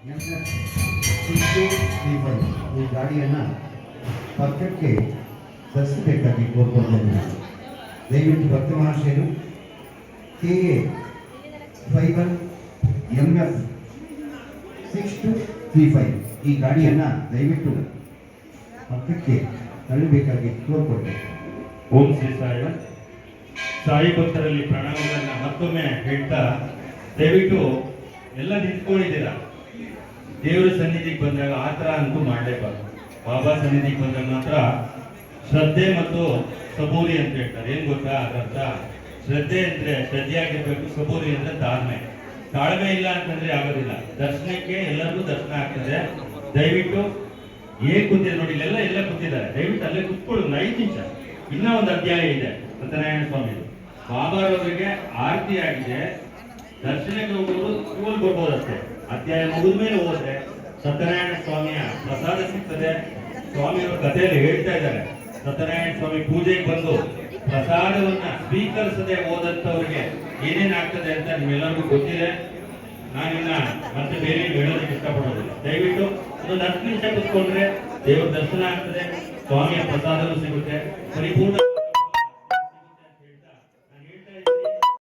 ಈ ಗಾಡಿಯನ್ನು ಪಕ್ಕಕ್ಕೆ ಸರಿಸಬೇಕಾಗಿ ಕೋರ್ಕೊಂಡಿದ್ದೇನೆ. ದಯವಿಟ್ಟು ಭಕ್ತ ಮಹಾಶಯರು KA 51 MF 6235 ಈ ಗಾಡಿಯನ್ನು ದಯವಿಟ್ಟು ಪಕ್ಕಕ್ಕೆ ತಳ್ಳಬೇಕಾಗಿ ಕೋರ್ಕೊಳ್ತೇನೆ. ಓಂ ಶ್ರೀ ಸಾಯಿ ಭಕ್ತರಲ್ಲಿ ಪ್ರಣಾಮಗಳನ್ನು ಮತ್ತೊಮ್ಮೆ ಹೇಳ್ತಾ, ದಯವಿಟ್ಟು ಎಲ್ಲ ನಿಂತ್ಕೊಂಡಿದ್ದೀರಾ. ದೇವರ ಸನ್ನಿಧಿಗೆ ಬಂದಾಗ ಆ ಥರ ಅಂತೂ ಮಾಡಲೇಬಾರ್ದು. ಬಾಬಾ ಸನ್ನಿಧಿಗೆ ಬಂದಾಗ ಮಾತ್ರ ಶ್ರದ್ಧೆ ಮತ್ತು ಸಬೂರಿ ಅಂತ ಹೇಳ್ತಾರೆ. ಏನ್ ಗೊತ್ತಾ ಅದರ ಅರ್ಥ? ಶ್ರದ್ಧೆ ಅಂದ್ರೆ ಶ್ರದ್ಧೆಯಾಗಿರ್ಬೇಕು, ಸಬೂರಿ ಅಂದ್ರೆ ತಾಳ್ಮೆ. ತಾಳ್ಮೆ ಇಲ್ಲ ಅಂತಂದ್ರೆ ಆಗೋದಿಲ್ಲ. ದರ್ಶನಕ್ಕೆ ಎಲ್ಲರಿಗೂ ದರ್ಶನ ಆಗ್ತದೆ. ದಯವಿಟ್ಟು ಕೂತಿದೆ ನೋಡಿ, ಎಲ್ಲ ಕೂತಿದ್ದಾರೆ. ದಯವಿಟ್ಟು ಅಲ್ಲೇ ಕುತ್ಕೊಳ್ಳಿ ಒಂದು 5 ನಿಮಿಷ. ಇನ್ನ ಒಂದು ಅಧ್ಯಾಯ ಇದೆ ಸತ್ಯನಾರಾಯಣ ಸ್ವಾಮಿ. ಬಾಬಾರವರಿಗೆ ಆರತಿ ಆಗಿದೆ. ದರ್ಶನಕ್ಕೆ ಹೋಗೋರು ಸ್ಕೂಲ್ ಬರ್ಬೋದಷ್ಟೇ. ಅಧ್ಯಾಯ ಮುಗಿದ ಮೇಲೆ ಹೋದ್ರೆ ಸತ್ಯನಾರಾಯಣ ಸ್ವಾಮಿಯ ಪ್ರಸಾದ ಸಿಗ್ತದೆ. ಸ್ವಾಮಿಯವರು ಕಥೆಯಲ್ಲಿ ಹೇಳ್ತಾ ಇದ್ದಾರೆ, ಸತ್ಯನಾರಾಯಣ ಸ್ವಾಮಿ ಪೂಜೆಗೆ ಬಂದು ಪ್ರಸಾದವನ್ನ ಸ್ವೀಕರಿಸದೆ ಹೋದಂತವ್ರಿಗೆ ಏನೇನಾಗ್ತದೆ ಅಂತ ನಿಮ್ಮೆಲ್ಲರಿಗೂ ಗೊತ್ತಿದೆ. ನಾನಿನ್ನ ಮತ್ತೆ ಬೇರೆ ಹೇಳೋದಕ್ಕೆ ಇಷ್ಟಪಡೋದಿಲ್ಲ. ದಯವಿಟ್ಟು ಒಂದು 10 ನಿಮಿಷ ಕುತ್ಕೊಂಡ್ರೆ ದೇವರ ದರ್ಶನ ಆಗ್ತದೆ, ಸ್ವಾಮಿಯ ಪ್ರಸಾದವೂ ಸಿಗುತ್ತೆ. ಪರಿಪೂರ್ಣ